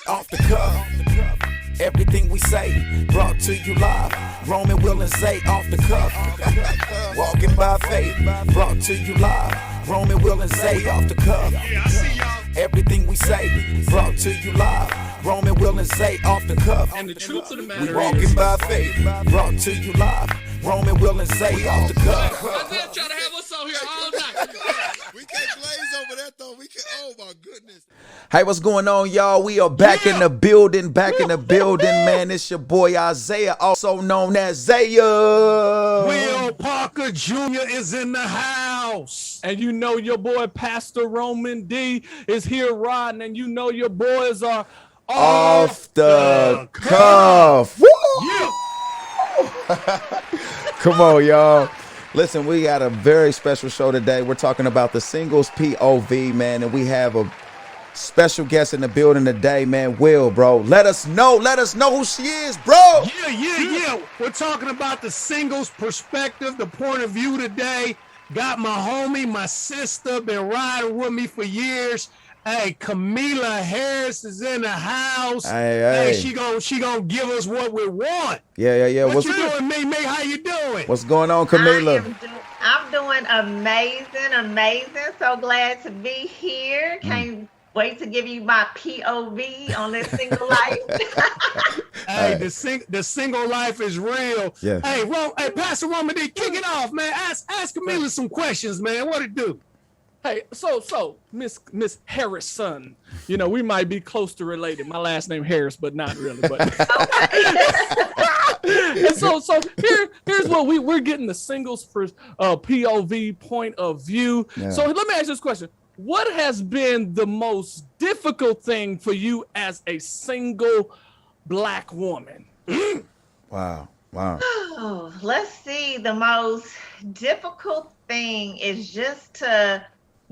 off the cuff. Everything we say brought to you live. Roman, Will, and Zay off the cuff. Walking by faith brought to you live. Roman, Will, and Zay off the cuff. Everything we say brought to you live. Roman, Will, and Zay off the cuff. And the truth of the matter We walking by faith brought to you live. Roman, Will, and Zay off the cuff. Isaiah trying to have us out here all night. We can't glaze over that though. We can. Oh my goodness. Hey, what's going on, y'all? We are back in the building, man. It's your boy Isaiah, also known as Zaya. Will Parker Jr. is in the house. And you know your boy Pastor Roman D is here riding, and you know your boys are Off the cuff. Woo! Yeah. Come on, y'all. Listen, we got a very special show today. We're talking about the singles POV, man, and we have a special guest in the building today, man. Will, bro, let us know who she is, bro. Yeah. We're talking about the singles perspective, the point of view today. Got my homie, my sister, been riding with me for years. Hey, Camila Harris is in the house. Hey. She gonna give us what we want. Yeah. What you doing, May? How you doing? What's going on, Camila? I'm doing amazing. So glad to be here. Can't wait to give you my POV on this single life. Hey, the single life is real. Yeah. Hey, Pastor Roman D, kick it off, man. Ask Camila some questions, man. What it do? Hey, so Miss Harrison, you know, we might be close to related. My last name Harris, but not really. But and so here's what we're getting the singles POV point of view. Yeah. So let me ask you this question: what has been the most difficult thing for you as a single Black woman? Wow. Oh, let's see. The most difficult thing is just to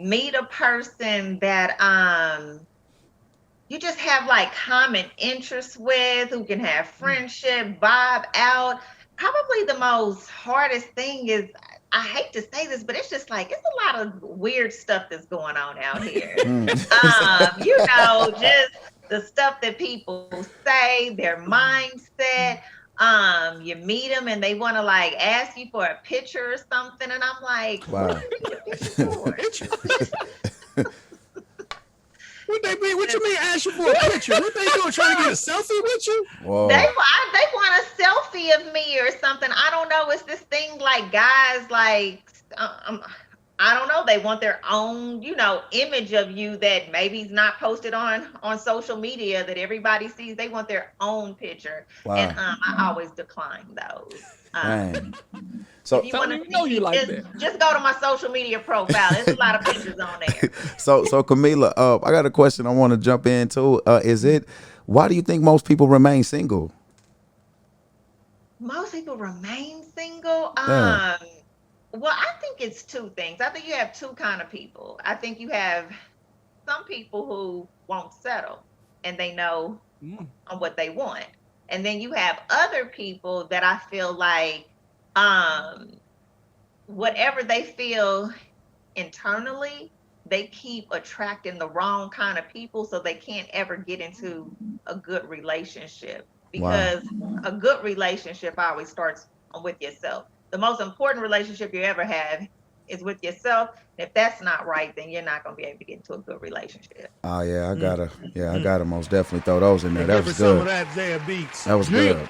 meet a person that you just have like common interests with, who can have friendship, vibe out. Probably the most hardest thing is, I hate to say this, but it's just like, it's a lot of weird stuff that's going on out here. You know, just the stuff that people say, their mindset. You meet them and they want to like ask you for a picture or something, and I'm like, Wow. what do you need a picture for? What you mean ask you for a picture? What they doing, trying to get a selfie with you? Whoa. They want a selfie of me or something. I don't know. It's this thing like guys like, I don't know. They want their own, you know, image of you that maybe is not posted on social media that everybody sees. They want their own picture. Wow. And I always decline those. Dang. So If you want to know you like that. Just go to my social media profile. There's a lot of pictures on there. So Camila, I got a question I want to jump into. Why do you think most people remain single? Most people remain single. Yeah. Well, I think it's two things. I think you have two kind of people. I think you have some people who won't settle and they know on what they want. And then you have other people that I feel like whatever they feel internally, they keep attracting the wrong kind of people, so they can't ever get into a good relationship. Because a good relationship always starts with yourself. The most important relationship you ever have is with yourself. If that's not right, then you're not going to be able to get into a good relationship. Oh yeah, I gotta most definitely throw those in there. That was Some of good. that there beats. That was good.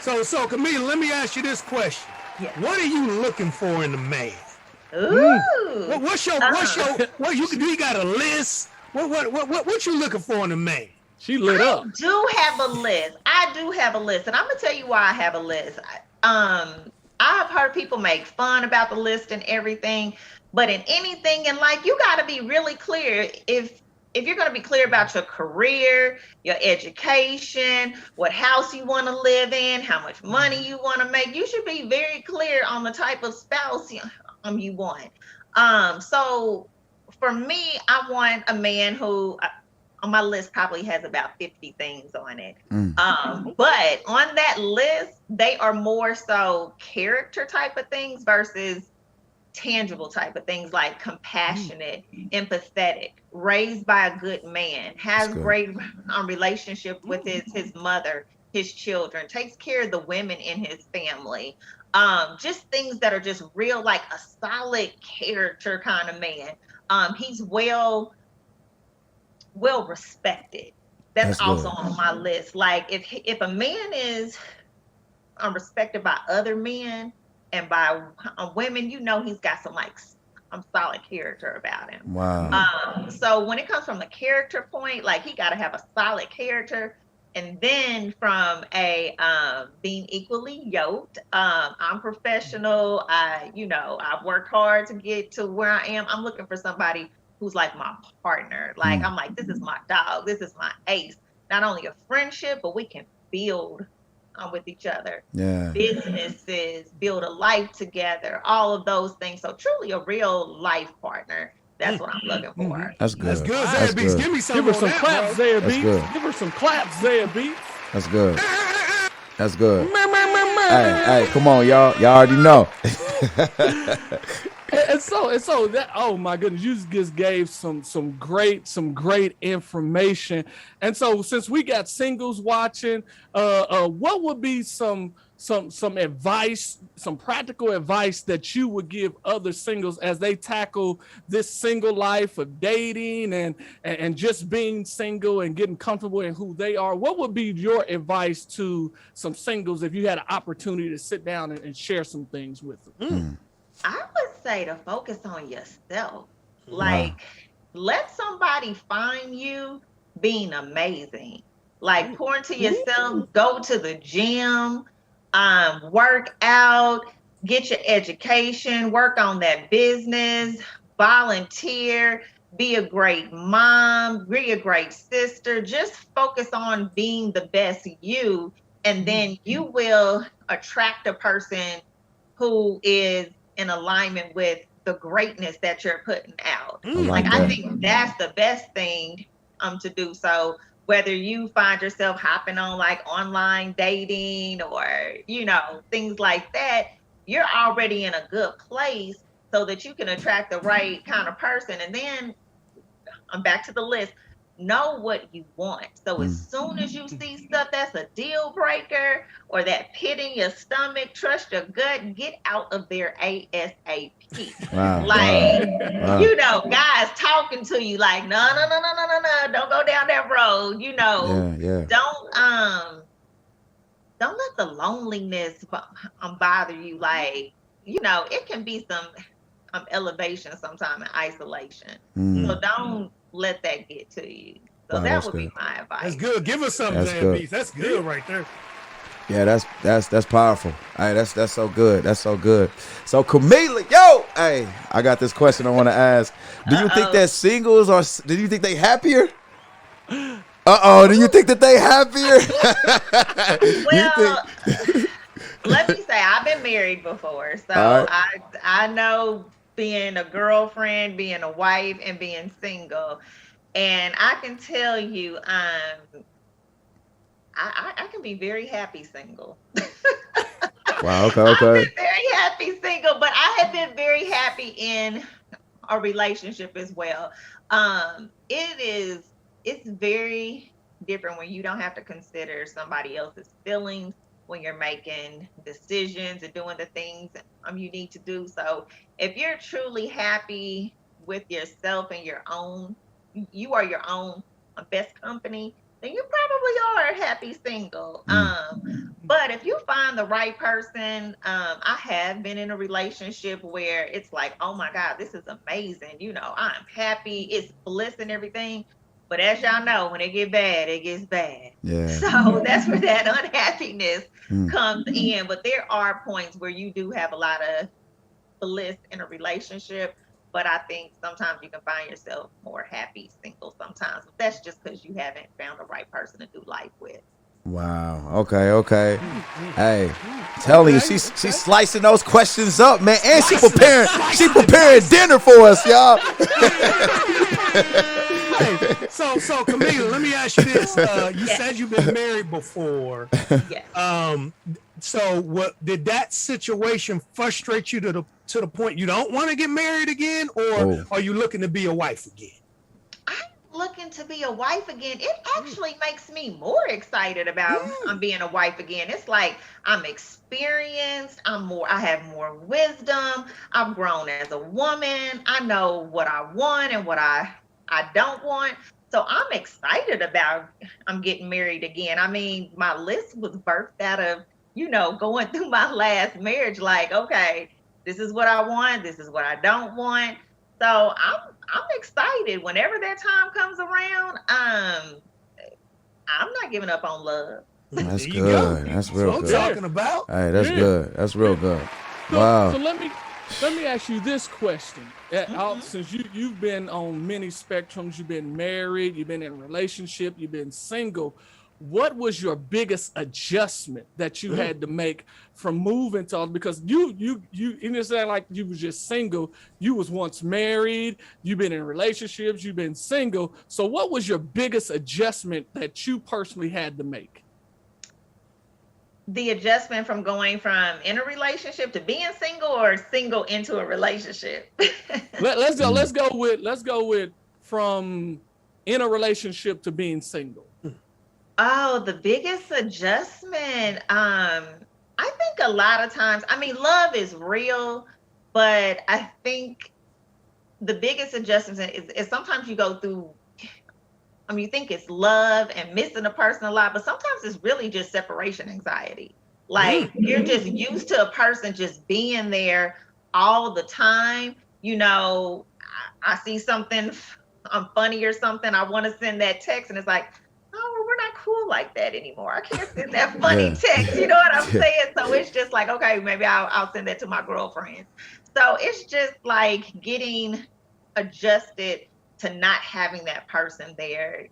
So Camila, let me ask you this question. Yeah. What are you looking for in a man? Ooh. What you got a list? What you looking for in a man? She lit up. I do have a list, and I'm gonna tell you why I have a list. I've heard people make fun about the list and everything, but in anything in life, you got to be really clear. If you're going to be clear about your career, your education, what house you want to live in, how much money you want to make, you should be very clear on the type of spouse you want. So for me, I want a man who, on my list, probably has about 50 things on it. But on that list, they are more so character type of things versus tangible type of things like compassionate, empathetic, raised by a good man, has good. great relationship with his mother, his children, takes care of the women in his family. Just things that are just real, like a solid character kind of man. He's well respected. That's That's also good. on my list. Like if a man is respected by other men and by women, you know he's got some like solid character about him. Wow. So when it comes from the character point, like he got to have a solid character. And then from a being equally yoked, I'm professional. I worked hard to get to where I am. I'm looking for somebody who's like my partner. Like I'm like, this is my dog. This is my ace. Not only a friendship, but we can build with each other. Yeah. Businesses, build a life together, all of those things. So truly a real life partner. That's what I'm looking for. That's good. That's good. That's Zaya Beats, good. give me some Give her on some that, claps, bro. Zaya That's Beats. good. Give her some claps, Zaya Beats. That's good. That's good. Hey, come on, y'all. Y'all already know. And so that, oh my goodness, you just gave some great information. And so since we got singles watching, what would be some advice, some practical advice that you would give other singles as they tackle this single life of dating and just being single and getting comfortable in who they are? What would be your advice to some singles if you had an opportunity to sit down and share some things with them? I would say to focus on yourself. Like, let somebody find you being amazing. Like, pour into yourself, go to the gym, work out, get your education, work on that business, volunteer, be a great mom, be a great sister. Just focus on being the best you, and then you will attract a person who is in alignment with the greatness that you're putting out. I think that's the best thing to do. So whether you find yourself hopping on like online dating or, things like that, you're already in a good place so that you can attract the right kind of person. And then I'm back to the list. Know what you want. So as soon as you see stuff that's a deal breaker or that pit in your stomach, trust your gut, get out of there ASAP. Guys talking to you like, no, don't go down that road. Don't let the loneliness bother you. Like, it can be some elevation sometime in isolation. So don't let that get to you. So that would be my advice. That's good. Give us something, Zaya Beats. That's good right there. Yeah, that's powerful. Hey, that's so good. That's so good. So Camila, hey, I got this question I want to ask. Do you think that singles do you think they happier? Do you think that they happier? Well, let me say, I've been married before, so I know being a girlfriend, being a wife, and being single. And I can tell you, I can be very happy single. Wow, okay. I've been very happy single, but I have been very happy in a relationship as well. It's very different when you don't have to consider somebody else's feelings when you're making decisions and doing the things you need to do. So if you're truly happy with yourself and you are your own best company, then you probably are a happy single. But if you find the right person, I have been in a relationship where it's like, oh my God, this is amazing. I'm happy. It's bliss and everything. But as y'all know, when it gets bad, it gets bad. Yeah. So that's where that unhappiness comes in. But there are points where you do have a lot of bliss in a relationship. But I think sometimes you can find yourself more happy single sometimes. But that's just because you haven't found the right person to do life with. Wow. Okay. Hey, telling you, she's slicing those questions up, man, and she preparing dinner for us, y'all. Hey, so Camila, let me ask you this. You said you've been married before. Yes. So what did that situation frustrate you to the point you don't want to get married again, or are you looking to be a wife again? Looking to be a wife again. It actually makes me more excited about being a wife again. It's like I'm experienced, I have more wisdom, I've grown as a woman, I know what I want and what I don't want. So I'm excited about I'm getting married again. I mean, my list was birthed out of, going through my last marriage, like, okay, this is what I want, this is what I don't want. So I'm excited whenever that time comes around. I'm not giving up on love. That's good. That's real what good. I'm talking about. Hey, that's good. That's real good. Wow. So let me ask you this question. Since you've been on many spectrums, you've been married, you've been in a relationship, you've been single. What was your biggest adjustment that you had to make from moving to, because you understand, like, you was just single, you was once married, you've been in relationships, you've been single. So what was your biggest adjustment that you personally had to make? The adjustment from going from in a relationship to being single, or single into a relationship? Let's go with from in a relationship to being single. Oh, the biggest adjustment. I think a lot of times, I mean, love is real, but I think the biggest adjustment is sometimes you go through, you think it's love and missing a person a lot, but sometimes it's really just separation anxiety. Like, you're just used to a person just being there all the time. I see something funny or something, I want to send that text, and it's like, oh, we're not cool like that anymore. I can't send that funny text. You know what I'm saying? So it's just like, okay, maybe I'll send that to my girlfriend. So it's just like getting adjusted to not having that person there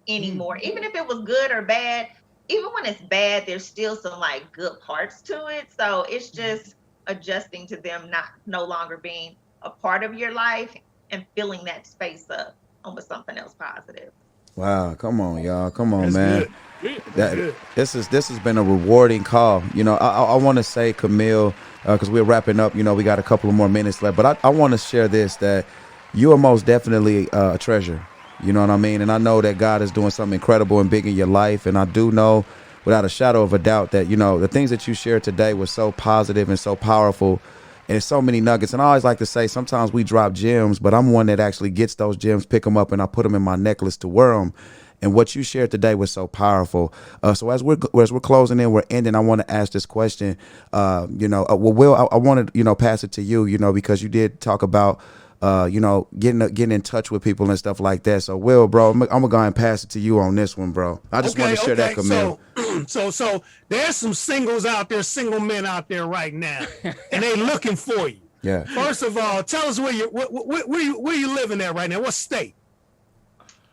anymore. Even if it was good or bad, even when it's bad, there's still some like good parts to it. So it's just adjusting to them no longer being a part of your life and filling that space up with something else positive. Wow, come on, y'all. Come on, man. Good. This has been a rewarding call. I want to say, Camille, because we're wrapping up, we got a couple of more minutes left, but I want to share this, that you are most definitely a treasure. You know what I mean? And I know that God is doing something incredible and big in your life. And I do know without a shadow of a doubt that, the things that you shared today were so positive and so powerful. And there's so many nuggets. And I always like to say, sometimes we drop gems, but I'm one that actually gets those gems, pick them up, and I put them in my necklace to wear them. And what you shared today was so powerful. So as we're closing in, we're ending, I want to ask this question. Will, I want to, pass it to you, because you did talk about, getting in touch with people and stuff like that. So, Will, bro, I'm going to go ahead and pass it to you on this one, bro. I just want to share that, Camille. So there's some singles out there, single men out there right now, and they looking for you. Yeah. First of all, tell us where you living at right now. What state?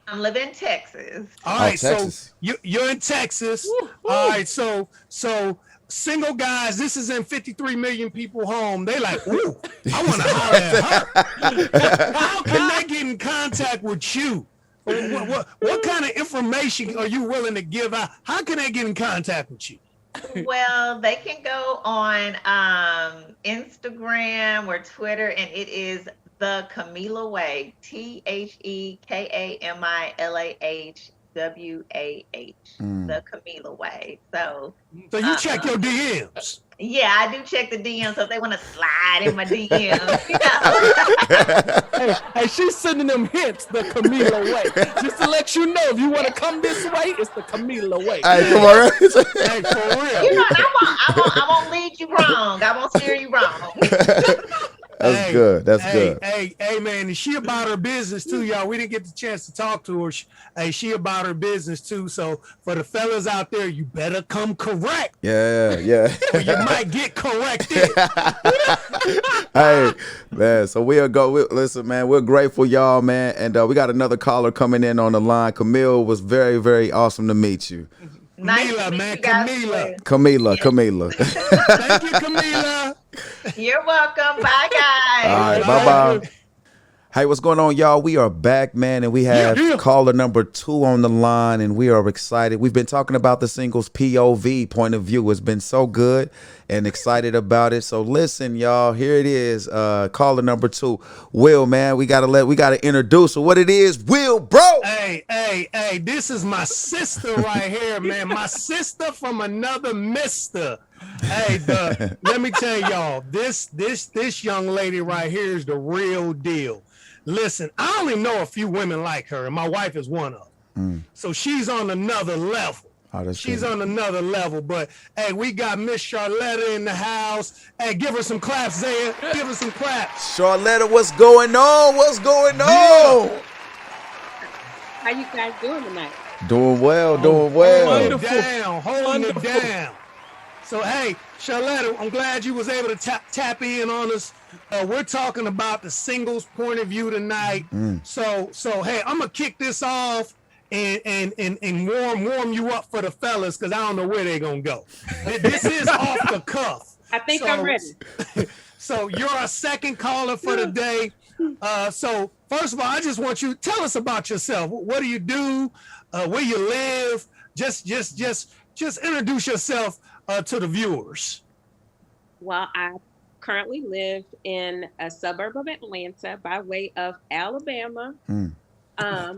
I'm living in Texas. All right, Texas. So you're in Texas. All right, so single guys, this is in 53 million people home. They like, ooh, I want to holler at her. How can they get in contact with you? What kind of information are you willing to give out? How can they get in contact with you? Well, they can go on Instagram or Twitter, and it is The Camila Way, TheKamilah WAH, The Camila Way. So you check your DMs. Yeah, I do check the DMs. So if they want to slide in my DMs, Hey, she's sending them hints, the Camila way. Just to let you know, if you want to come this way, it's the Camila way. Hey, come on. Hey, for real. I won't lead you wrong. I won't steer you wrong. That's good. That's good. Hey, man, and she about her business too, y'all. We didn't get the chance to talk to her. She about her business too. So for the fellas out there, you better come correct. Yeah. Or you might get corrected. Hey, man. So listen, man. We're grateful, y'all, man. And we got another caller coming in on the line. Camille, was very, very awesome to meet you. Nice to meet you guys. Camila. Thank you, Camila. You're welcome. Bye, guys. All right, bye. Hey, what's going on, y'all? We are back, man, and we have caller number 2 on the line, and we are excited. We've been talking about the singles POV point of view. It's been so good and excited about it. So listen, y'all, here it is. Caller number 2, Will, man. We gotta introduce what it is. Will, bro. Hey, this is my sister right here, man. My sister from another mister. Hey, let me tell y'all, this young lady right here is the real deal. Listen, I only know a few women like her, and my wife is one of them. So she's on another level. She's on another level. But hey, we got Miss Charlotta in the house. Hey, give her some claps, Zaya. Give her some claps. Charlotta, what's going on? What's going on? How you guys doing tonight? Doing well, doing well. Holding it down. So hey, Charlotta, I'm glad you was able to tap in on us. We're talking about the singles point of view tonight. So hey, I'm gonna kick this off and warm you up for the fellas, because I don't know where they're gonna go. This is off the cuff. I think I'm ready. So you're our second caller for the day. So first of all, I just want you to tell us about yourself. What do you do? Where you live? Just introduce yourself to the viewers. Well, I currently live in a suburb of Atlanta by way of Alabama.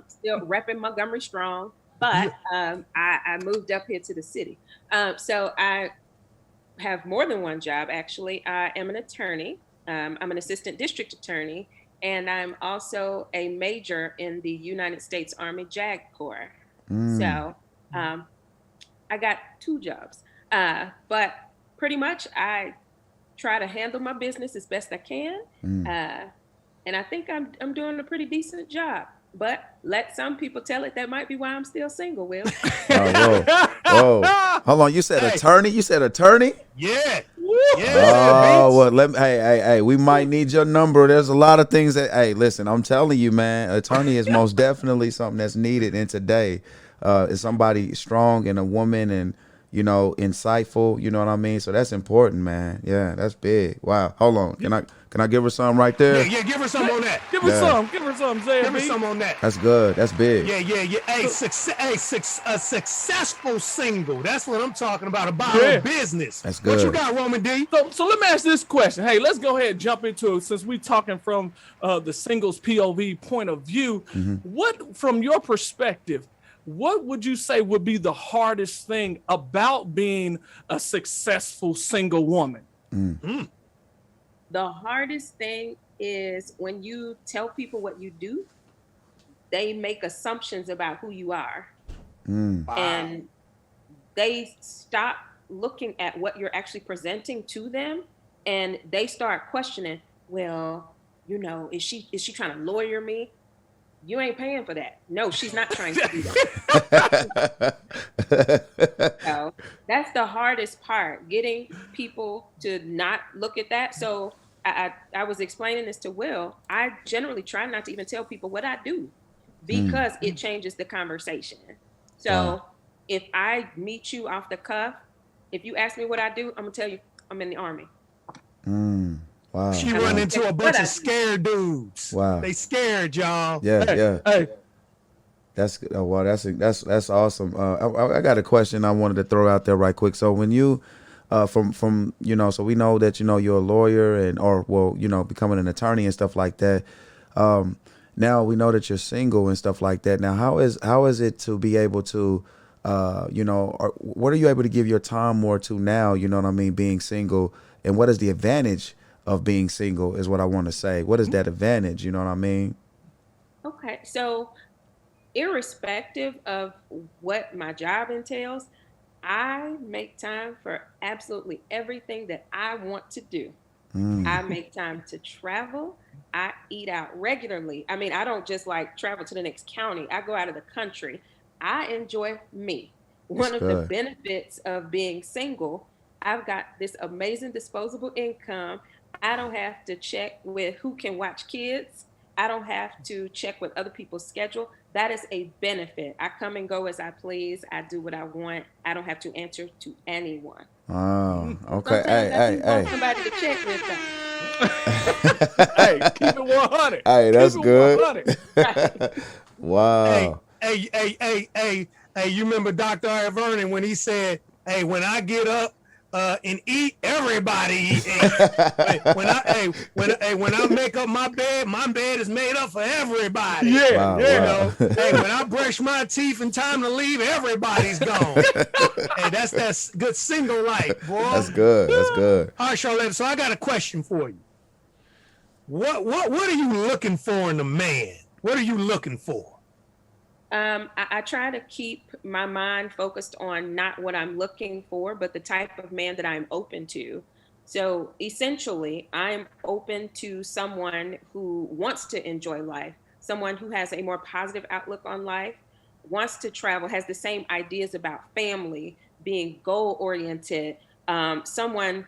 Still repping Montgomery strong, but I moved up here to the city. So I have more than one job, actually. I am an attorney. I'm an assistant district attorney, and I'm also a major in the United States Army JAG Corps. So I got 2 jobs, but pretty much I try to handle my business as best I can. And I think I'm doing a pretty decent job. But let some people tell it. That might be why I'm still single, Will. Whoa. Hold on. You said attorney? You said attorney? Yeah. Oh, well, hey, we might need your number. There's a lot of things that, hey, listen, I'm telling you, man, attorney is most definitely something that's needed in today. Is somebody strong and a woman and, you know, insightful, you know what I mean? So that's important, man. Yeah, that's big. Wow. Hold on. Can I give her some right there? Yeah, give her some on that. Give her some, Zay. Give her some on that. That's good. That's big. Yeah. Hey, a successful single. That's what I'm talking about a business. That's good. What you got, Roman D? So let me ask this question. Hey, let's go ahead and jump into it, since we're talking from the singles POV point of view. What, from your perspective, what would you say would be the hardest thing about being a successful single woman? The hardest thing is when you tell people what you do, they make assumptions about who you are. And they stop looking at what you're actually presenting to them, and they start questioning, well, you know, is she trying to lawyer me? You ain't paying for that. No, she's not trying to do that. So that's the hardest part, getting people to not look at that. So I was explaining this to Will. I generally try not to even tell people what I do, because it changes the conversation. So if I meet you off the cuff, if you ask me what I do, I'm gonna tell you I'm in the Army. Wow. She run into a bunch of scared dudes. Wow. They scared, y'all. Yeah. Hey. That's awesome. I got a question I wanted to throw out there right quick. So when you from you know, so we know that, you know, you're a lawyer becoming an attorney and stuff like that. Now we know that you're single and stuff like that. Now how is it to be able to what are you able to give your time more to now, you know what I mean, being single, and what is the advantage of being single is what I want to say. What is that advantage? You know what I mean? Okay. So irrespective of what my job entails, I make time for absolutely everything that I want to do. I make time to travel. I eat out regularly. I mean, I don't just like travel to the next county. I go out of the country. I enjoy me. One of the benefits of being single, I've got this amazing disposable income. I don't have to check with who can watch kids. I don't have to check with other people's schedule. That is a benefit. I come and go as I please. I do what I want. I don't have to answer to anyone. Oh, okay. Sometimes I want somebody to check with them. Hey, keep it 100. Hey, that's Keep it good. 100. Right. Wow. Hey, you remember Dr. R. Vernon when he said, hey, when I get up and eat, everybody eat. When I make up my bed is made up for everybody. Yeah, Wow, yeah. wow. Hey, when I brush my teeth and time to leave, everybody's gone. Hey, that's good single life, boy. That's good. That's good. All right, Charlotte. So I got a question for you. What are you looking for in a man? What are you looking for? I try to keep my mind focused on not what I'm looking for, but the type of man that I'm open to. So essentially, I'm open to someone who wants to enjoy life, someone who has a more positive outlook on life, wants to travel, has the same ideas about family, being goal oriented, someone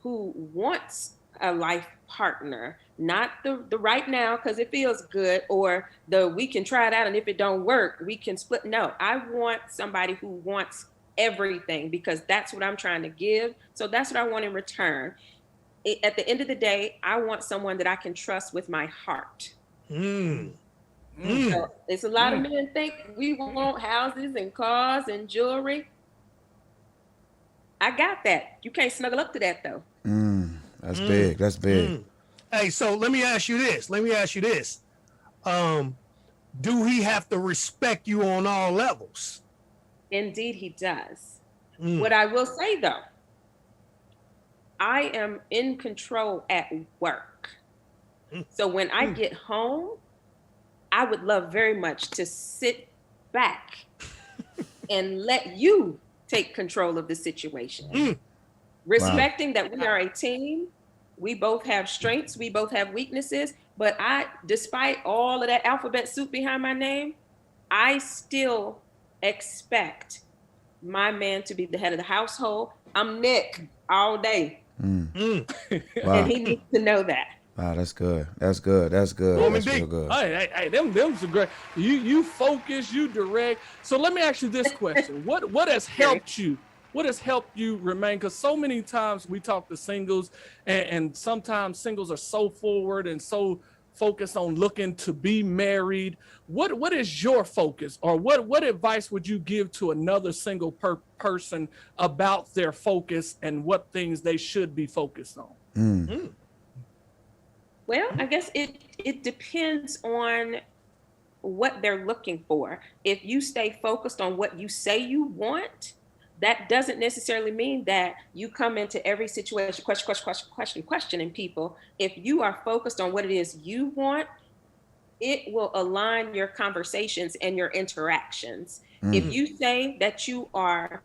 who wants a life partner, not the right now because it feels good, or the we can try it out and if it don't work we can split. No, I want somebody who wants everything because that's what I'm trying to give, so that's what I want in return. At the end of the day, I want someone that I can trust with my heart. So it's a lot of men think we want houses and cars and jewelry. I got that. You can't snuggle up to that though. That's big. That's big. Hey, so let me ask you this. Do he have to respect you on all levels? Indeed, he does. What I will say though, I am in control at work. So when I get home, I would love very much to sit back and let you take control of the situation. Respecting that we are a team, we both have strengths, we both have weaknesses, but despite all of that alphabet soup behind my name, I still expect my man to be the head of the household. I'm Nick all day. Wow. And he needs to know that. Wow, that's good. That's good. That's good. That's real good. Hey, them's a great. You focus, you direct. So let me ask you this question: What has helped you? What has helped you remain? Because so many times we talk to singles, and sometimes singles are so forward and so focused on looking to be married. What is your focus, or what advice would you give to another single person about their focus and what things they should be focused on? Well, I guess it depends on what they're looking for. If you stay focused on what you say you want, that doesn't necessarily mean that you come into every situation questioning people. If you are focused on what it is you want, it will align your conversations and your interactions. If you say that you are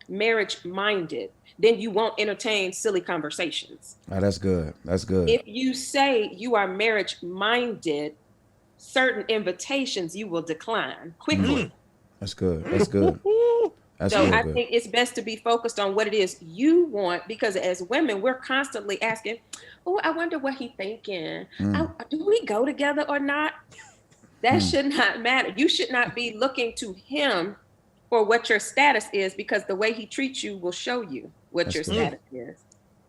marriage minded, then you won't entertain silly conversations. Oh, that's good. That's good. If you say you are marriage minded, certain invitations you will decline quickly. That's good. That's good. That's So real I good. think it's best to be focused on what it is you want, because as women, we're constantly asking, oh, I wonder what he's thinking. Do we go together or not? That should not matter. You should not be looking to him for what your status is, because the way he treats you will show you what your status is.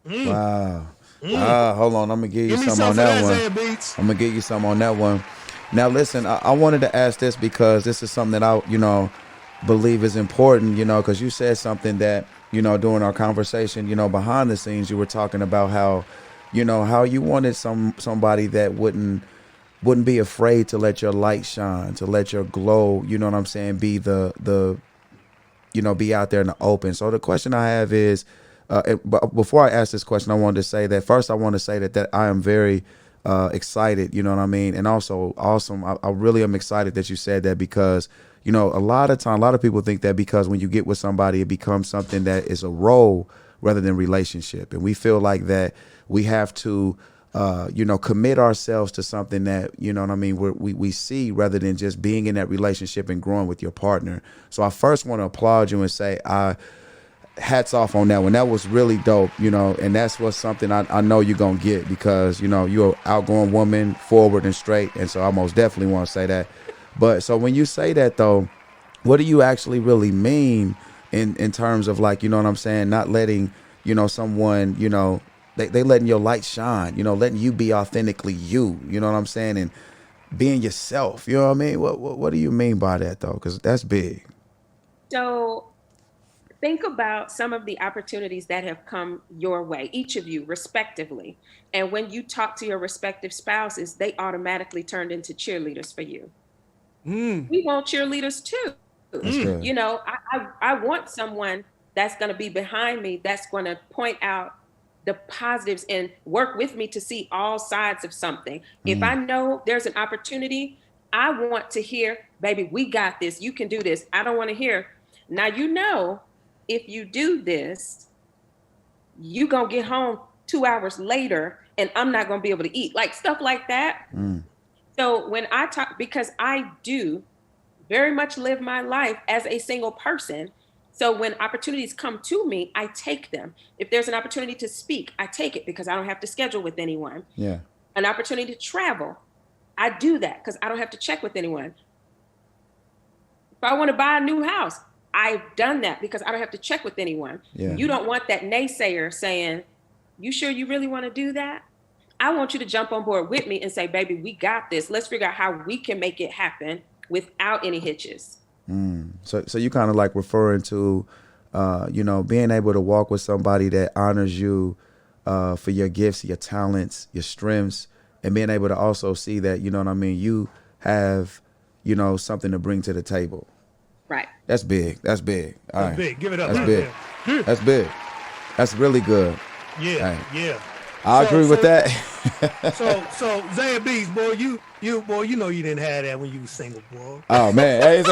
Wow. Hold on. I'm going to give you Give me some on some that for one. that, Beats. I'm going to give you some on that one. Now, listen, I wanted to ask this because this is something that I, believe is important, because you said something that, during our conversation, behind the scenes, you were talking about how, how you wanted somebody that wouldn't be afraid to let your light shine, to let your glow, be be out there in the open. So the question I have is, but before I ask this question, I wanted to say that first, I want to say that I am very excited, and also awesome. I really am excited that you said that, because a lot of people think that because when you get with somebody, it becomes something that is a role rather than relationship. And we feel like that we have to, commit ourselves to something that, we see, rather than just being in that relationship and growing with your partner. So I first want to applaud you and say, hats off on that one. That was really dope, and that's what's something I know you're going to get, because, you're an outgoing woman, forward and straight. And so I most definitely want to say that. But so when you say that, though, what do you actually really mean in terms of, like, not letting, someone, they letting your light shine, you know, letting you be authentically you, you know what I'm saying? And being yourself, you know what I mean? What do you mean by that though? Because that's big. So think about some of the opportunities that have come your way, each of you respectively. And when you talk to your respective spouses, they automatically turned into cheerleaders for you. We want cheerleaders too. That's good. You know, I want someone that's going to be behind me, that's going to point out the positives and work with me to see all sides of something. If I know there's an opportunity, I want to hear, baby, we got this. You can do this. I don't want to hear, now, you know, if you do this, you going to get home 2 hours later and I'm not going to be able to eat, like stuff like that. So when I talk, because I do very much live my life as a single person. So when opportunities come to me, I take them. If there's an opportunity to speak, I take it because I don't have to schedule with anyone. Yeah. An opportunity to travel, I do that because I don't have to check with anyone. If I want to buy a new house, I've done that because I don't have to check with anyone. Yeah. You don't want that naysayer saying, you sure you really want to do that? I want you to jump on board with me and say, baby, we got this. Let's figure out how we can make it happen without any hitches. So you kind of like referring to, you know, being able to walk with somebody that honors you for your gifts, your talents, your strengths, and being able to also see that, you know what I mean, you have, you know, something to bring to the table. Right. That's big. That's big. All right. Big. Give it up. That's right big. there. That's big. That's really good. Yeah. Hey. Yeah. I agree with that. So Zaya Beats, boy, you know you didn't have that when you was single, boy. Oh man.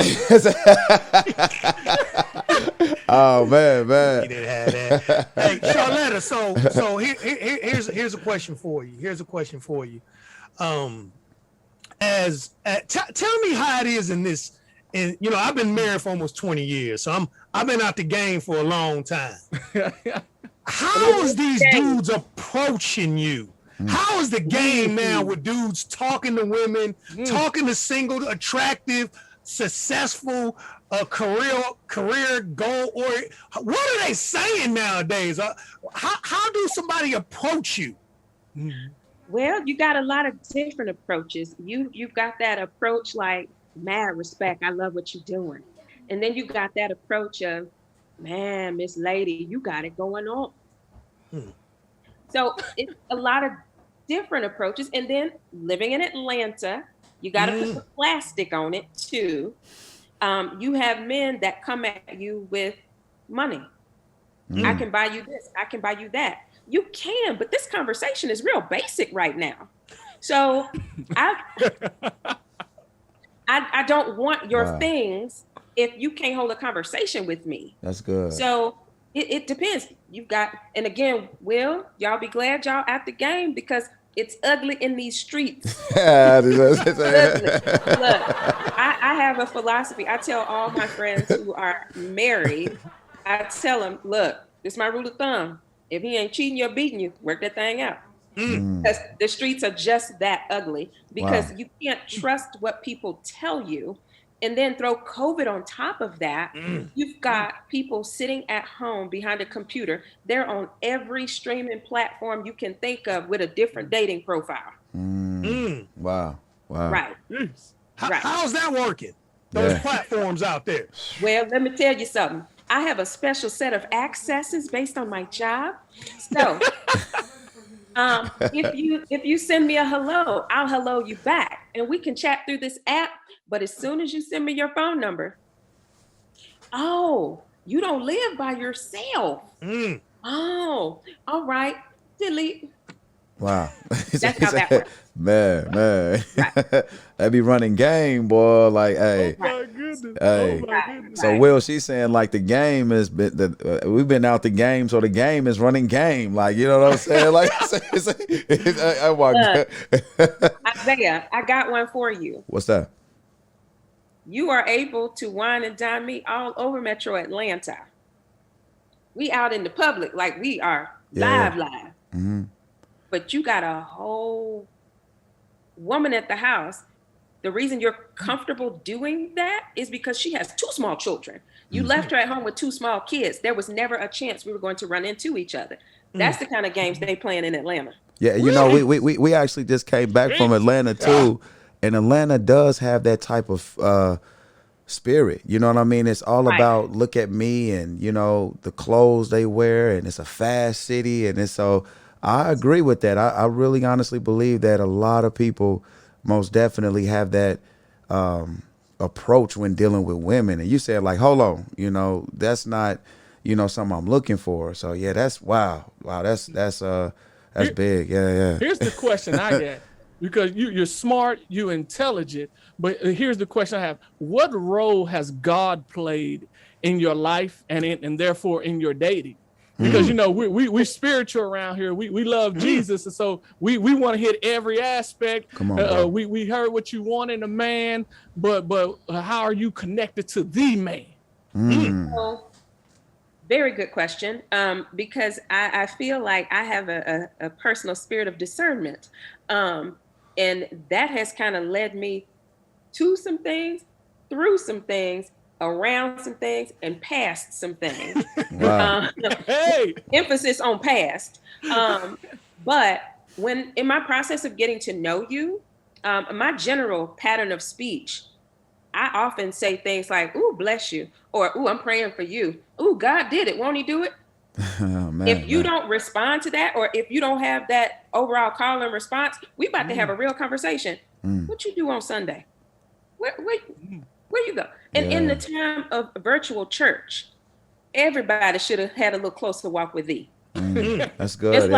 Oh man. You didn't have that. Hey, Charlotta, so here's a question for you. Tell me how it is in this. And you know, I've been married for almost 20 years, so I've been out the game for a long time. How is these dudes approaching you? How is the game now with dudes talking to women, talking to single, attractive, successful, career goal, or what are they saying nowadays? How do somebody approach you? Well, you got a lot of different approaches. You've got that approach like, mad respect, I love what you're doing. And then you got that approach of, man, Miss Lady, you got it going on. So it's a lot of different approaches. And then living in Atlanta, you got to put the plastic on it too. You have men that come at you with money. I can buy you this, I can buy you that. You can, but this conversation is real basic right now. So I don't want your things if you can't hold a conversation with me. That's good. So it depends. You've got, and again, Will, y'all be glad y'all at the game because it's ugly in these streets. Ugly. Look, I have a philosophy. I tell all my friends who are married, I tell them, look, this is my rule of thumb. If he ain't cheating you or beating you, work that thing out. Because the streets are just that ugly because you can't trust what people tell you. And then throw COVID on top of that. You've got people sitting at home behind a computer. They're on every streaming platform you can think of with a different dating profile. Wow. Right. How's that working? Those platforms out there. Well, let me tell you something. I have a special set of accesses based on my job. So if you send me a hello, I'll hello you back and we can chat through this app. But as soon as you send me your phone number, oh, you don't live by yourself. Oh, all right, delete. Wow. That's how that works. Man. They be running game, boy. Like, hey. Oh my goodness. Hey. Oh my goodness. So Will, she's saying like the game is we've been out the game, so the game is running game. Like, you know what I'm saying? Like, oh my God. Isaiah, I got one for you. What's that? You are able to wine and dine me all over Metro Atlanta. We out in the public, like we are live. But you got a whole woman at the house. The reason you're comfortable doing that is because she has 2 small children. You left her at home with 2 small kids. There was never a chance we were going to run into each other. That's the kind of games they playing in Atlanta. Yeah, you know, we actually just came back from Atlanta too, and Atlanta does have that type of spirit. You know what I mean? It's all Right. about look at me and you know the clothes they wear, and it's a fast city, and it's so. I agree with that. I really honestly believe that a lot of people most definitely have that approach when dealing with women. And you said like, hold on, you know, that's not, you know, something I'm looking for. So yeah, that's wow, that's big. Yeah. Here's the question I get, because you're smart, you're intelligent, but here's the question I have: what role has God played in your life and therefore in your dating? Because you know we spiritual around here. We love Jesus, and so we want to hit every aspect. Come on, bro. We heard what you want in a man, but how are you connected to the man? Well, very good question. Because I feel like I have a personal spirit of discernment. And that has kind of led me to some things, through some things, around some things, and past some things. Wow. Hey, Emphasis on past. But when in my process of getting to know you, my general pattern of speech, I often say things like, "Ooh, bless you," or "Ooh, I'm praying for you." "Ooh, God did it. Won't he do it?" Oh, man, If you don't respond to that, or if you don't have that overall call and response, we about to have a real conversation. What you do on Sunday? Where you go? And in the time of virtual church, everybody should have had a little closer walk with thee. That's good.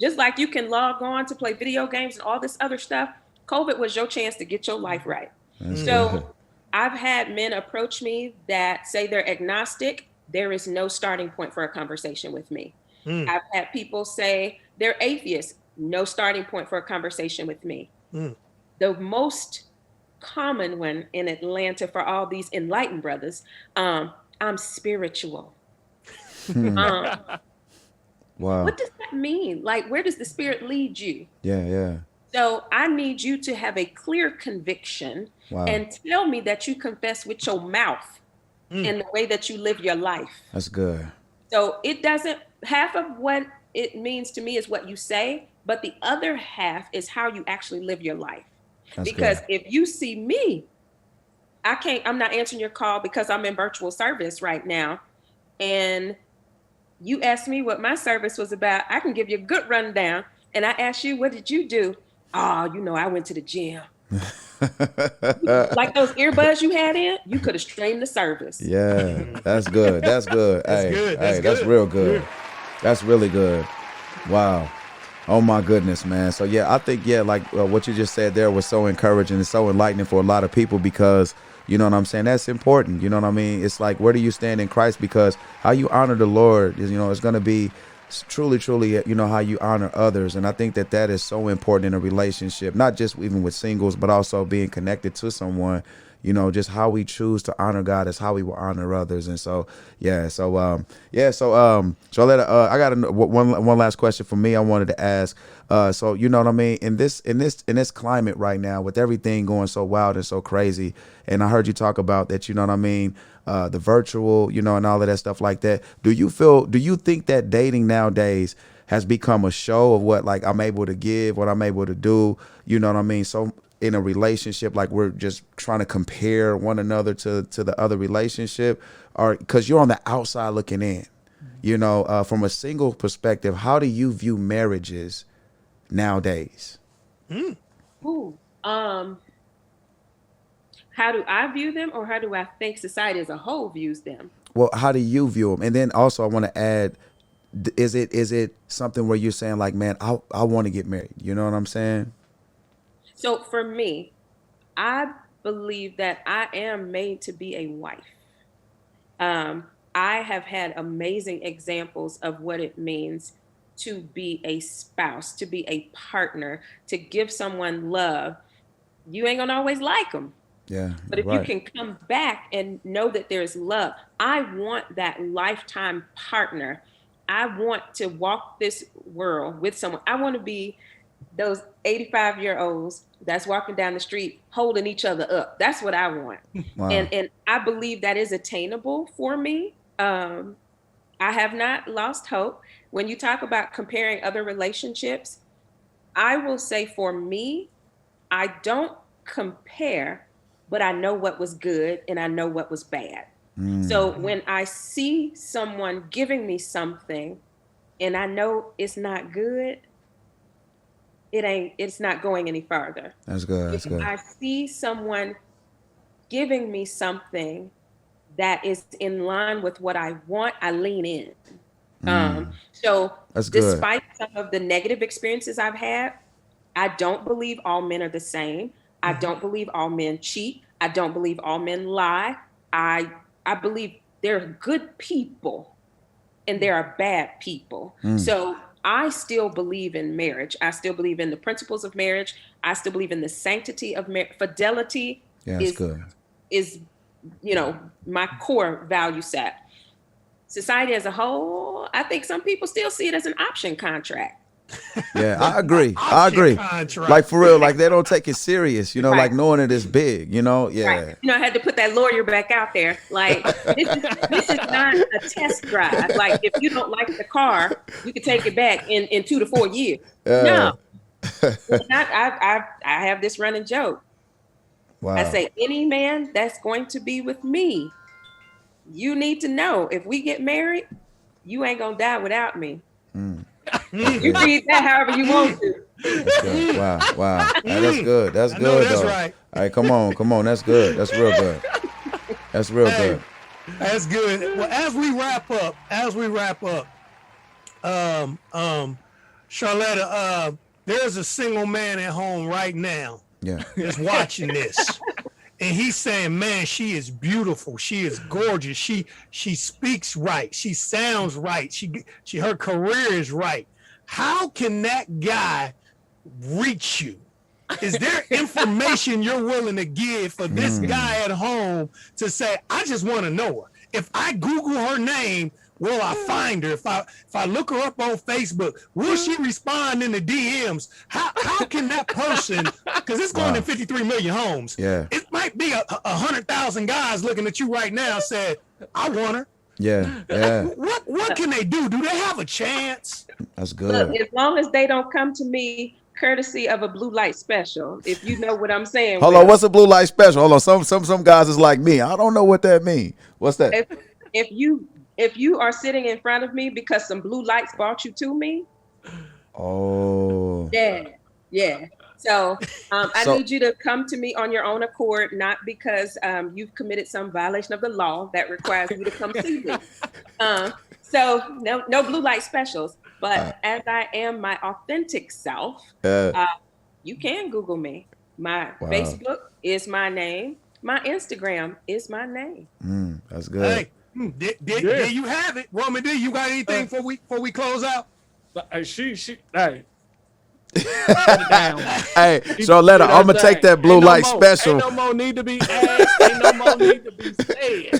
Just like you can log on to play video games and all this other stuff, COVID was your chance to get your life right. So I've had men approach me that say they're agnostic. There is no starting point for a conversation with me. I've had people say they're atheists. No starting point for a conversation with me. The most common one in Atlanta for all these enlightened brothers, I'm spiritual. Wow. What does that mean? Like, where does the spirit lead you? Yeah. So I need you to have a clear conviction and tell me that you confess with your mouth and the way that you live your life. That's good. So it doesn't, half of what it means to me is what you say, but the other half is how you actually live your life. That's because good. if you see me, I'm not answering your call because I'm in virtual service right now. And you asked me what my service was about. I can give you a good rundown. And I asked you, what did you do? Oh, you know, I went to the gym. Like those earbuds you had in, you could have streamed the service. Yeah, that's good. That's good. That's real good. That's really good. Wow. Oh my goodness, man. So yeah, I think like what you just said there was so encouraging and so enlightening for a lot of people, because you know what I'm saying, that's important. You know what I mean? It's like, where do you stand in Christ? Because how you honor the Lord is, you know, it's going to be truly, you know, how you honor others. And I think that is so important in a relationship, not just even with singles, but also being connected to someone. You know, just how we choose to honor God is how we will honor others. And so, so let I got one last question for me. I wanted to ask. So you know what I mean, in this climate right now, with everything going so wild and so crazy, and I heard you talk about that. You know what I mean, the virtual, you know, and all of that stuff like that. Do you think that dating nowadays has become a show of what, like, I'm able to give, what I'm able to do? You know what I mean? So in a relationship, like, we're just trying to compare one another to the other relationship, or because you're on the outside looking in, you know, from a single perspective, how do you view marriages nowadays? Ooh, how do I view them, or how do I think society as a whole views them? Well, how do you view them? And then also I want to add, is it something where you're saying like, man, I want to get married? You know what I'm saying? So for me, I believe that I am made to be a wife. I have had amazing examples of what it means to be a spouse, to be a partner, to give someone love. You ain't gonna always like them. Yeah. But if you can come back and know that there's love, I want that lifetime partner. I want to walk this world with someone. I want to be those 85-year-olds that's walking down the street holding each other up. That's what I want. Wow. And I believe that is attainable for me. I I have not lost hope. When you talk about comparing other relationships, I will say for me, I don't compare, but I know what was good and I know what was bad. So when I see someone giving me something and I know it's not good, it's not going any further. That's good. That's If good. I see someone giving me something that is in line with what I want, I lean in. So That's good. despite some of the negative experiences I've had, I don't believe all men are the same. I don't believe all men cheat. I don't believe all men lie. I believe there are good people and there are bad people. So I still believe in marriage. I still believe in the principles of marriage. I still believe in the sanctity of marriage. Fidelity is, my core value set. Society as a whole, I think some people still see it as an option contract. Yeah, I agree. I agree. Contract. Like for real, like they don't take it serious, Right. like knowing it is big, Yeah. Right. I had to put that lawyer back out there. Like, this is not a test drive. Like, if you don't like the car, you can take it back in 2 to 4 years. No. I have this running joke. Wow. I say, any man that's going to be with me, you need to know if we get married, you ain't gonna die without me. You read that however you want to. Okay. Wow. Hey, that's good. That's good. That's though. right. All right, come on. That's good. That's real good. That's real good. That's good. Well, as we wrap up, Charlotta, there's a single man at home right now Yeah. that's watching this. And he's saying, man, she is beautiful. She is gorgeous. She speaks right. She sounds right. Her career is right. How can that guy reach you? Is there information you're willing to give for this guy at home to say, I just want to know her? If I Google her name, will I find her? If I look her up on Facebook, will she respond in the DMs? How can that person, because it's going in 53 million homes. Yeah. It might be 100,000 guys looking at you right now said, I want her. Yeah. What can they do? Do they have a chance? That's Look, good. as long as they don't come to me courtesy of a blue light special, if you know what I'm saying. Hold on, what's a blue light special? Hold on, some guys is like me. I don't know what that means. What's that? If you are sitting in front of me because some blue lights brought you to me. Oh. Yeah. So I need you to come to me on your own accord, not because you've committed some violation of the law that requires you to come see me. So no blue light specials. But as I am my authentic self, you can Google me. My Facebook is my name. My Instagram is my name. That's good. Hey, there you have it. Roman D, you got anything before we close out? Hey. Shut it down. Hey, Charlotta, I'm gonna take that blue light special. Ain't no more need to be asked. Ain't no more need to be said.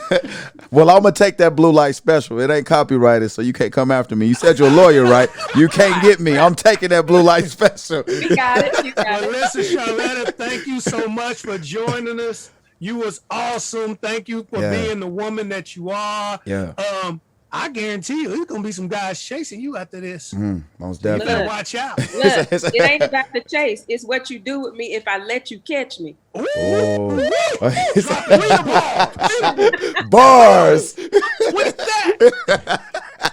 Well, I'm gonna take that blue light special. It ain't copyrighted, so you can't come after me. You said you're a lawyer, right? You can't get me. I'm taking that blue light special. You got it. Well, listen, Charlotta, thank you so much for joining us. You was awesome. Thank you for being the woman that you are. Yeah. I guarantee you, there's gonna be some guys chasing you after this. Most You definitely. better watch out. Look, it ain't about the chase. It's what you do with me if I let you catch me. Ooh, Oh. drop the ball. Bars. What's that?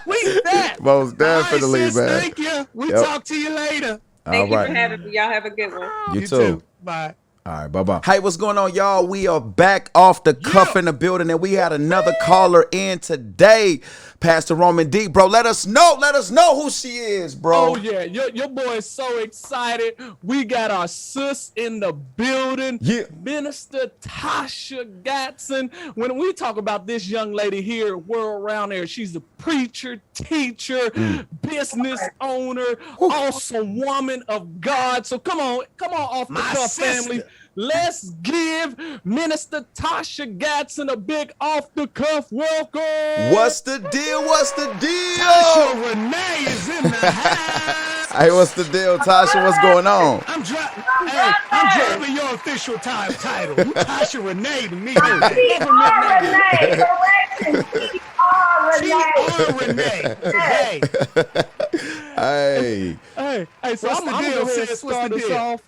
What's that? Most definitely, All right, sis, man. Thank you. We'll Yep. talk to you later. Thank you All for right. having me. Y'all have a good one. You too. Bye. All right, bye-bye. Hey, what's going on, y'all? We are back off the cuff in the building, and we had another caller in today. Pastor Roman D, bro. Let us know who she is, bro. Oh yeah, your boy is so excited. We got our sis in the building. Yeah. Minister Tasha Gatson. When we talk about this young lady here, we're around there. She's a preacher, teacher, business owner, awesome woman of God. So come on off the cuff, family. Let's give Minister Tasha Gatson a big off the cuff welcome. What's the deal? What's the deal? Tasha Renee is in the house. Hey, what's the deal, Tasha? What's going on? I'm dropping your official title. You Tasha Renee to me. Renee, correction. T.R. on, Renee. Today. Hey. Hey, so What's I'm the gonna deal, go ahead and sis? What's start the us deal? off.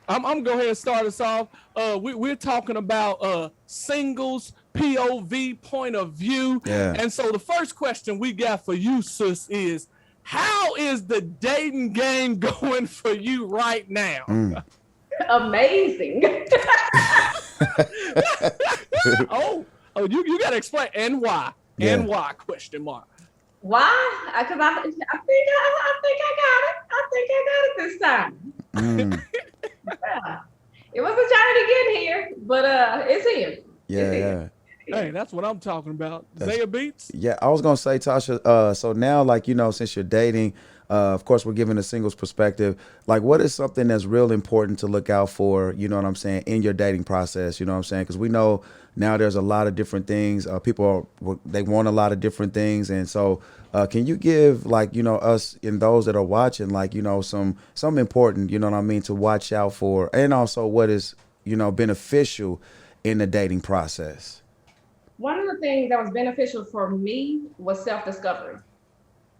I'm gonna go ahead and start us off. We're talking about singles POV point of view. Yeah. And so the first question we got for you, sis, is how is the dating game going for you right now? Amazing. Oh, you gotta explain and why. Yeah. And why? Question mark. Why? Because I think I got it. I think I got it this time. Yeah. It was a journey getting here, but it's here. Yeah, It's yeah. here. Hey, that's what I'm talking about. Zaya Beats. Yeah, I was gonna say, Tasha. So now, like, you know, since you're dating, of course, we're giving a singles perspective. Like, what is something that's real important to look out for? You know what I'm saying, in your dating process. You know what I'm saying? Because we know now there's a lot of different things. They want a lot of different things, and so can you give, like, you know, us and those that are watching, like, you know, some important, you know what I mean, to watch out for, and also what is, you know, beneficial in the dating process. One of the things that was beneficial for me was self-discovery.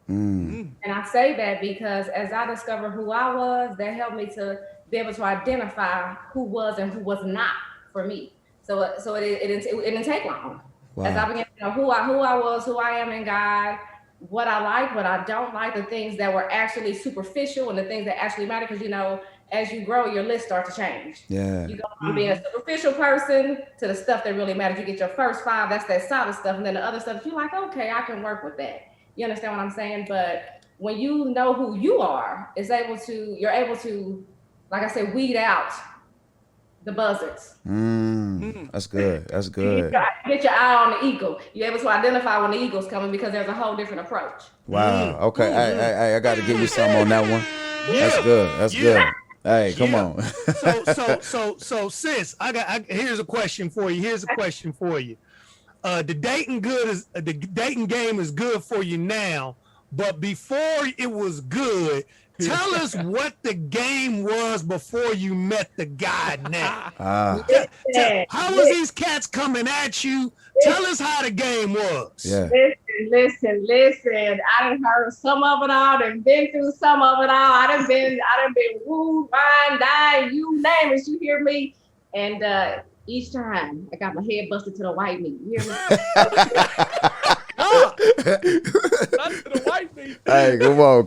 And I say that because as I discovered who I was, that helped me to be able to identify who was and who was not for me. So it didn't take long. Wow. As I began to know who I was, who I am in God, what I like, what I don't like, the things that were actually superficial and the things that actually matter. Because, you know, as you grow, your list starts to change. Yeah. You go from being a superficial person to the stuff that really matters. You get your first 5, that's that solid stuff. And then the other stuff, you're like, okay, I can work with that. You understand what I'm saying? But when you know who you are, you're able to, like I said, weed out the buzzards. That's good. That's You good. get your eye on the eagle. You're able to identify when the eagle's coming because there's a whole different approach. Wow. Okay. Hey, I got to give you some on that one. That's good. That's good. Hey, come on. So, sis, here's a question for you. The dating game is good for you now, but before it was good, tell us what the game was before you met the guy now. How was these cats coming at you? Tell us how the game was. Yeah. Listen. I done heard some of it all, done been through some of it all. I done been wooed, wine, dying, you name it, you hear me? And each time I got my head busted to the white meat. You hear me? That's to the white meat. Hey, come on.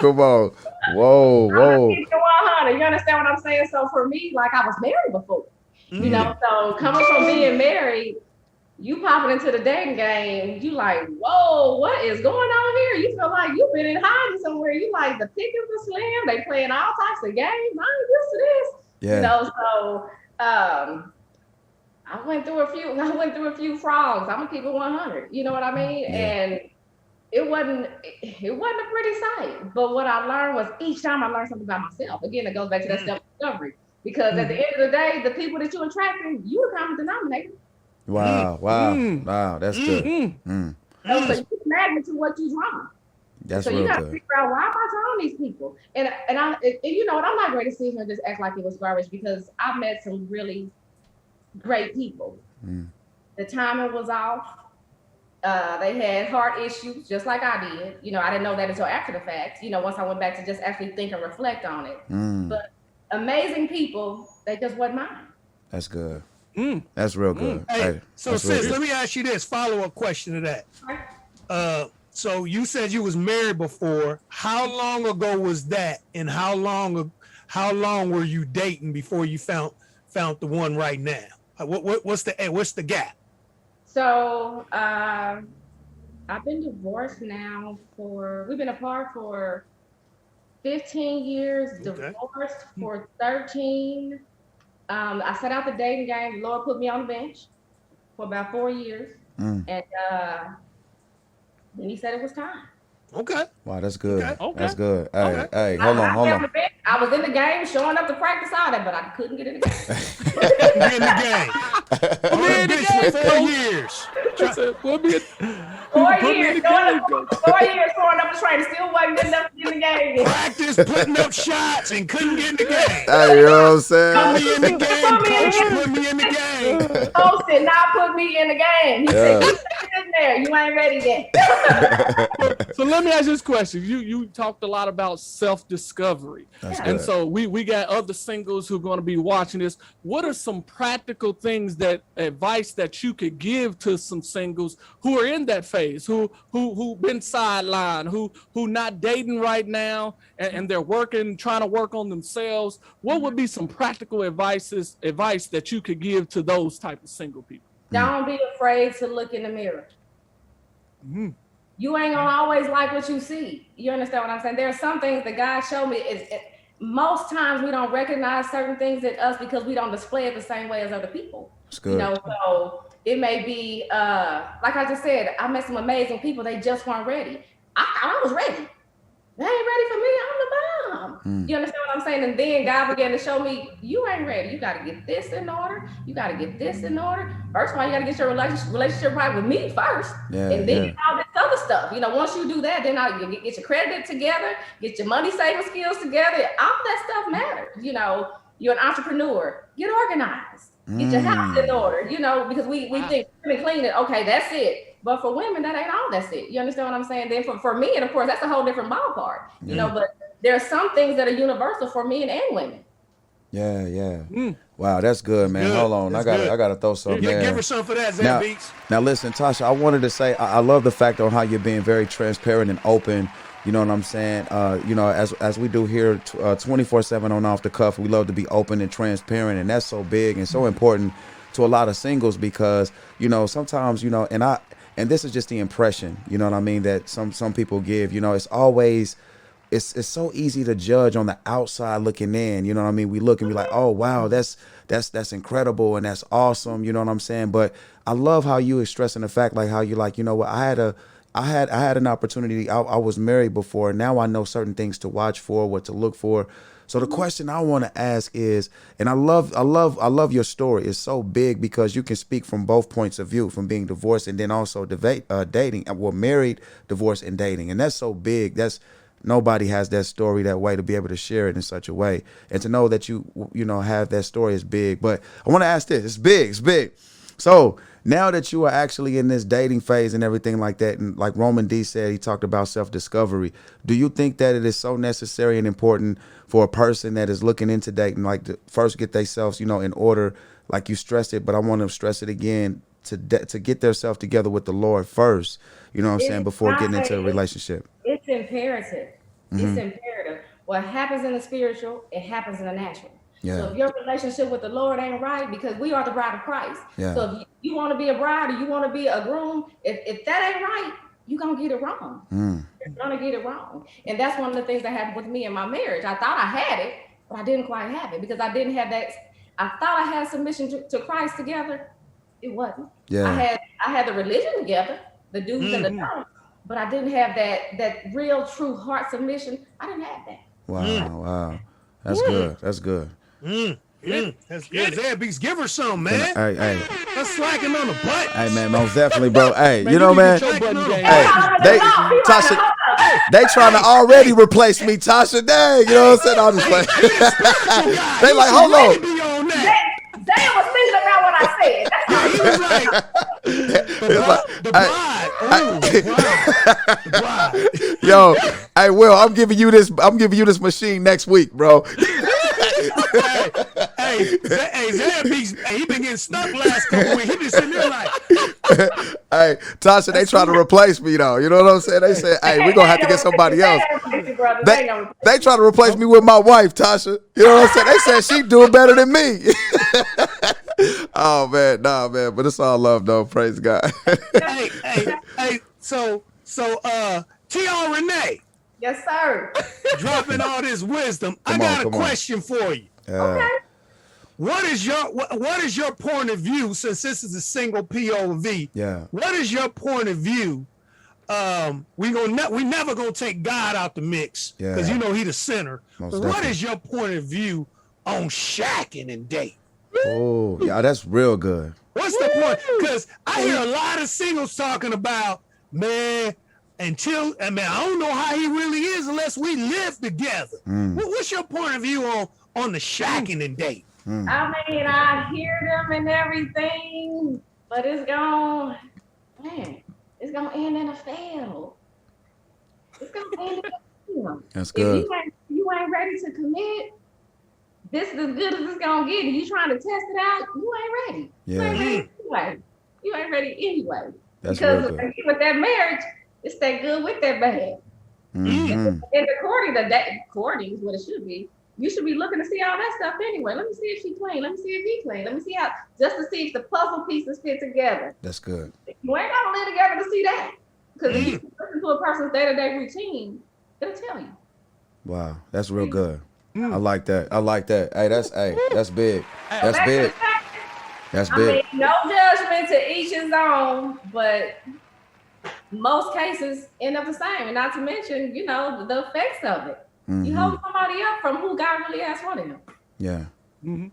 Whoa. Keep it 100. You understand what I'm saying? So for me, like I was married before, you know, so coming from being married, you popping into the dating game, you like, whoa, what is going on here? You feel like you've been in hiding somewhere. You like the pickings are slim. They playing all types of games. I ain't used to this. Yeah. You know, so I went through a few frogs. I'm gonna keep it 100. You know what I mean? Yeah. And it wasn't a pretty sight. But what I learned was each time I learned something about myself. Again, it goes back to that self-discovery. Because at the end of the day, the people that you're attracting, you the common denominator. Wow. That's good. So you magnet to what you draw. That's so real you got to good. figure out, why am I drawing these people? And you know what? I'm not ready to sit here and just act like it was garbage because I met some really great people. The timing was off. They had heart issues, just like I did. You know, I didn't know that until after the fact. You know, once I went back to just actually think and reflect on it. But amazing people, they just wasn't mine. That's good. That's real good. Hey, so sis, good. let me ask you this follow-up question to that. So you said you was married before. How long ago was that, and how long were you dating before you found the one right now? What's the gap? So I've been divorced now we've been apart for 15 years, divorced for 13. I set out the dating game. The Lord put me on the bench for about 4 years. And then he said it was time. Okay. Wow, that's good. Okay. That's good. Okay. Hey, hold on. I was in the game, showing up to practice all that, but I couldn't get in the game. Get in the game. On the bench for 4 years. 4 years, 4 years throwing up the train, still wasn't good enough to get in the game. Practice putting up shots and couldn't get in the game. Hey, you know what I'm saying? Put me in the game, coach. Put me in the game. Coach did not put me in the game. He said, "You sit in there. You ain't ready yet. So let me ask you this question. You talked a lot about self-discovery. That's And good. so we got other singles who are going to be watching this. What are some practical things advice that you could give to some singles who are in that phase, who been sidelined, who not dating right now, and they're trying to work on themselves? What would be some practical advice that you could give to those type of single people? Don't be afraid to look in the mirror. Mm. You ain't gonna always like what you see. You understand what I'm saying? There are some things that God showed me. Most times we don't recognize certain things in us because we don't display it the same way as other people. That's good. You know, so it may be like I just said, I met some amazing people. They just weren't ready. I was ready. They ain't ready for me. I'm the bomb. You understand what I'm saying? And then God began to show me, you ain't ready. You got to get this in order. You got to get this in order. First of all, you got to get your relationship right with me first. Yeah, and then all this other stuff. You know, once you do that, then you get your credit together, get your money saving skills together. All that stuff matters. You know, you're an entrepreneur. Get organized. Get your house in order. You know, because we think clean it. Okay, that's it. But for women, that ain't all that's it. You understand what I'm saying? Then for men, and of course, that's a whole different ballpark. You know, but there are some things that are universal for men and women. Yeah. Wow, that's good, man. Good. Hold on. That's I gotta throw something there. Give her some for that, Zan Beats. Now listen, Tasha, I wanted to say I love the fact on how you're being very transparent and open. You know what I'm saying? You know, as we do here 24/7 on Off the Cuff, we love to be open and transparent, and that's so big and so important to a lot of singles because, you know, sometimes, you know, and this is just the impression, you know what I mean, that some people give. You know, it's always it's so easy to judge on the outside looking in. You know what I mean? We look and be like, oh wow, that's incredible and that's awesome. You know what I'm saying? But I love how you is stressing the fact, like how you like, you know what, I had an opportunity. I was married before. Now I know certain things to watch for, what to look for. So the question I want to ask is, and I love your story. It's so big because you can speak from both points of view, from being divorced and then also dating, well, married, divorced, and dating. And that's so big. Nobody has that story that way, to be able to share it in such a way. And to know that you know, have that story is big. But I want to ask this. It's big. So now that you are actually in this dating phase and everything like that, and like Roman D said, he talked about self-discovery. Do you think that it is so necessary and important for a person that is looking into dating, like to first get themselves, you know, in order, like you stressed it, but I want to stress it again, to get themselves together with the Lord first, you know what I'm saying, before getting into a relationship? It's imperative. It's imperative. What happens in the spiritual, it happens in the natural. Yeah. So if your relationship with the Lord ain't right, because we are the bride of Christ. Yeah. So if you want to be a bride or you want to be a groom, if that ain't right, you're going to get it wrong. You're going to get it wrong. And that's one of the things that happened with me in my marriage. I thought I had it, but I didn't quite have it because I didn't have that. I thought I had submission to Christ together. It wasn't. Yeah. I had the religion together, the do's and the don'ts, but I didn't have that real true heart submission. I didn't have that. Wow. That's good. That's good. That's good. Zan Beats, give her some, man. Hey. Let's slack him on the butt. Hey, man, most definitely, bro. Hey, you know, man. Get your button game. Hey, Tasha, they trying to already replace me, Tasha. Dang, you know what I'm saying? I'll just play. They like, hold on. Be on that. Dan was thinking about what I said. He was like, the bride. Yo, hey, Will, I'm giving you this machine next week, bro. Hey, Zan Beats, he been getting stuck last couple weeks. He been sitting there like, hey, Tasha, they trying to replace me though. You know what I'm saying? They said, hey, we're gonna have to get somebody else. They try to replace me with my wife, Tasha. You know what I'm saying? They said she doing better than me. Oh man, nah, man, but it's all love though. Praise God. hey, so T.R. Renee. Yes, sir. Dropping all this wisdom. I got a question for you. Okay. What is your point of view, since this is a single POV? Yeah. What is your point of view? We never gonna take God out the mix because you know he the center. Most What is your point of view on shacking and dating? Oh, yeah, that's real good. What's the point? Because I hear a lot of singles talking about, man, I don't know how he really is unless we live together. What's your point of view on the shacking and dating? I mean, I hear them and everything, but it's gone. Man, it's gonna end in a fail. It's gonna end in a fail. That's If good. you ain't ready to commit, this is as good as it's gonna get. And you trying to test it out, you ain't ready. You ain't Yeah, ready anyway. You ain't ready anyway. that's real Because good. with that marriage, it's that good with that bad. Mhm. And courting is what it should be. You should be looking to see all that stuff anyway. Let me see if she clean. Let me see if he clean. Let me see how, just to see if the puzzle pieces fit together. That's good. You ain't gotta live together to see that. Because if you listen to a person's day-to-day routine, it'll tell you. Wow, that's real good. I like that. I like that. Hey, that's big. That's Back to big. the fact, That's I mean, big. no judgment to each his own, but most cases end up the same. And not to mention, the effects of it. You hold somebody up from who God really has for them. Yeah,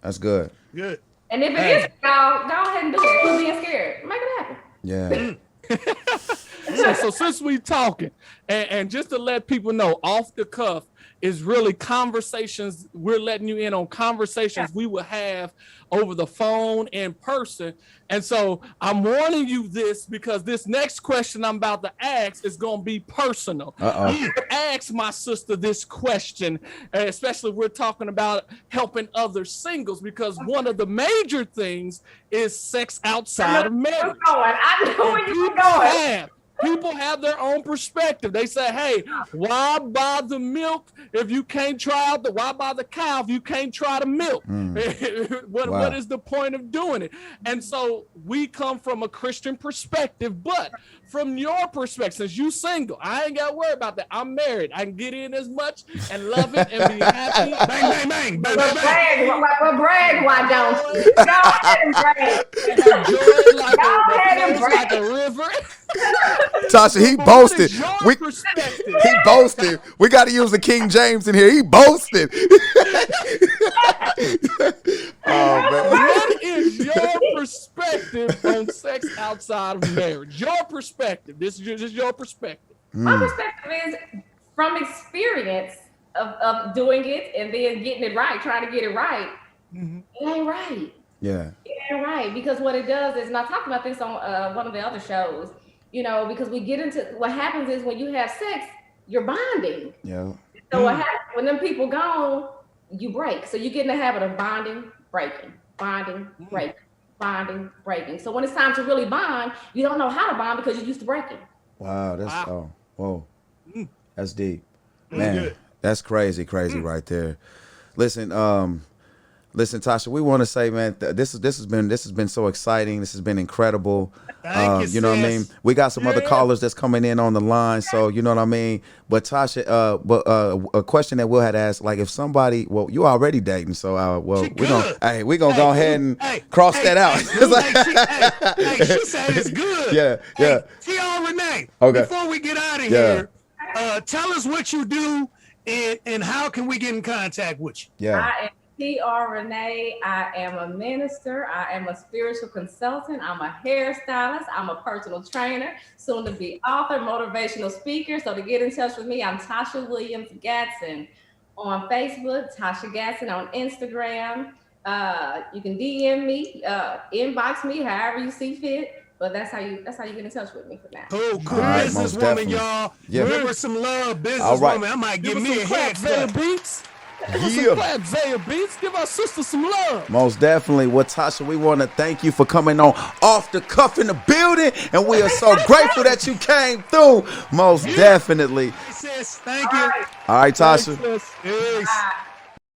that's good. Good. And if it isn't, y'all, go ahead and do it. Quit being scared. Make it happen. Yeah. So since we talking, and just to let people know, off the cuff is really conversations. We're letting you in on conversations we will have over the phone, in person. And so I'm warning you this because this next question I'm about to ask is going to be personal. I asked my sister this question, especially if we're talking about helping other singles, because one of the major things is sex outside of marriage. I know where you're going. People have their own perspective. They say, hey, why buy the milk if you can't try out why buy the cow if you can't try the milk? What is the point of doing it? And so we come from a Christian perspective, but from your perspective, since you single, I ain't got to worry about that. I'm married. I can get in as much and love it and be happy. Bang, bang, bang, bang, But bang, bang. brag, why don't you? Go ahead and brag. Enjoy it like Go ahead and like a brag. river. Tasha, he But boasted. What is your perspective? He boasted. We got to use the King James in here. He boasted. Oh man. What is your perspective on sex outside of marriage? Your perspective. This is just your perspective. My perspective is from experience of doing it and then getting it right, trying to get it right. It ain't right. Yeah. It ain't right, because what it does is, and I talked about this on one of the other shows, because we get into what happens is when you have sex, you're bonding. Yeah. So what happens when them people gone, you break. So you get in the habit of bonding, breaking, bonding, breaking, bonding, breaking. So when it's time to really bond, you don't know how to bond because you're used to breaking. Wow. That's whoa. That's deep. That's Man, good. that's crazy right there. Listen, Tasha, we want to say, man, this has been so exciting. This has been incredible. Thank you, You know what I mean? sis. We got some other callers that's coming in on the line, so you know what I mean. But Tasha, a question that we'll have to ask, like, if somebody, well, you already dating, so She we gonna, good. we gonna go ahead and cross that out. She said it's good. Yeah. T.R. Renee, Okay. before we get out of Yeah. here, tell us what you do and how can we get in contact with you? Yeah. I am T.R. Renee. I am a minister. I am a spiritual consultant. I'm a hairstylist. I'm a personal trainer, soon to be author, motivational speaker. So to get in touch with me, I'm Tasha Williams Gatson on Facebook, Tasha Gatson on Instagram. You can DM me, inbox me, however you see fit. But that's how you get in touch with me for now. Cool. All right, most Businesswoman, definitely. y'all. Yeah. Give her some love, All right. businesswoman. I might give Give me a us some clap, Zaya haircut. Beats. Give us some clap, Zaya Beats. Give our sister some love. Most definitely. Well, Tasha, we want to thank you for coming on Off the Cuff in the building, and we are so grateful that you came through. Most definitely. Sis, thank you. All right, Tasha. Thanks, sis. Peace. Bye.